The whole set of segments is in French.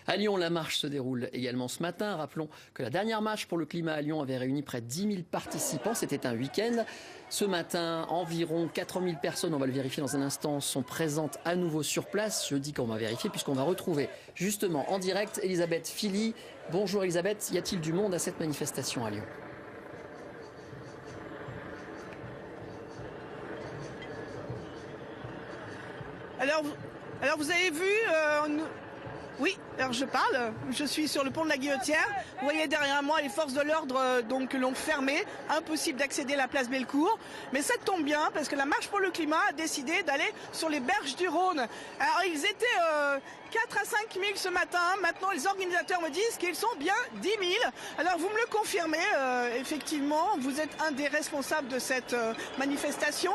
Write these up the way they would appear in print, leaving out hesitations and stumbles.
À Lyon, la marche se déroule également ce matin. Rappelons que la dernière marche pour le climat à Lyon avait réuni près de 10 000 participants. C'était un week-end. Ce matin, environ 4 000 personnes, on va le vérifier dans un instant, sont présentes à nouveau sur place. Je dis qu'on va vérifier puisqu'on va retrouver justement en direct Elisabeth Fili. Bonjour Elisabeth, y a-t-il du monde à cette manifestation à Lyon ? Alors vous avez vu, oui, alors je parle, je suis sur le pont de la Guillotière. Vous voyez derrière moi les forces de l'ordre donc l'ont fermé, impossible d'accéder à la place Bellecour. Mais ça tombe bien parce que la Marche pour le climat a décidé d'aller sur les berges du Rhône. Alors ils étaient 4 à 5 000 ce matin, maintenant les organisateurs me disent qu'ils sont bien 10 000. Alors vous me le confirmez, effectivement, vous êtes un des responsables de cette manifestation.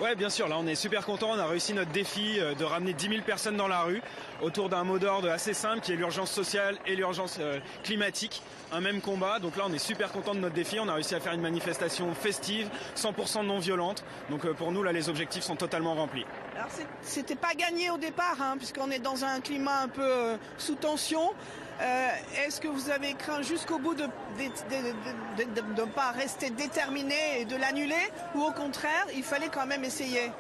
Ouais, bien sûr, là on est super content, on a réussi notre défi de ramener 10 000 personnes dans la rue autour d'un mot d'ordre assez simple qui est l'urgence sociale et l'urgence climatique, un même combat. Donc là on est super content de notre défi, on a réussi à faire une manifestation festive, 100% non violente. Donc pour nous là les objectifs sont totalement remplis. Alors c'était pas gagné au départ, puisqu'on est dans un climat un peu sous tension. Est-ce que vous avez craint jusqu'au bout de ne pas rester déterminé et de l'annuler, ou au contraire, il fallait quand même essayer?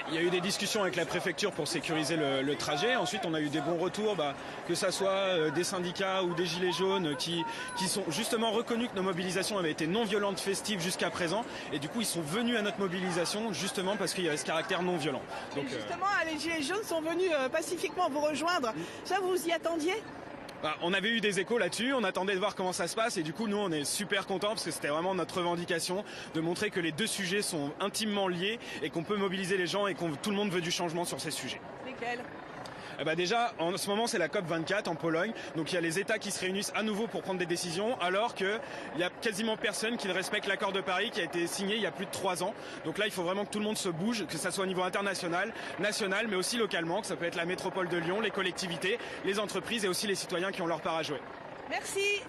Il y a eu des discussions avec la préfecture pour sécuriser le trajet. Ensuite, on a eu des bons retours, que ça soit des syndicats ou des gilets jaunes qui sont justement reconnus que nos mobilisations avaient été non violentes, festives jusqu'à présent. Et du coup, ils sont venus à notre mobilisation justement parce qu'il y avait ce caractère non violent. Donc, justement, les gilets jaunes sont venus pacifiquement vous rejoindre. Ça, vous y attendiez ? On avait eu des échos là-dessus, on attendait de voir comment ça se passe et du coup nous on est super contents parce que c'était vraiment notre revendication de montrer que les deux sujets sont intimement liés et qu'on peut mobiliser les gens et que tout le monde veut du changement sur ces sujets. Lesquels ? Déjà, en ce moment, c'est la COP24 en Pologne. Donc, il y a les États qui se réunissent à nouveau pour prendre des décisions, alors qu'il y a quasiment personne qui ne respecte l'accord de Paris qui a été signé il y a plus de 3 ans. Donc là, il faut vraiment que tout le monde se bouge, que ça soit au niveau international, national, mais aussi localement, que ça peut être la métropole de Lyon, les collectivités, les entreprises et aussi les citoyens qui ont leur part à jouer. Merci.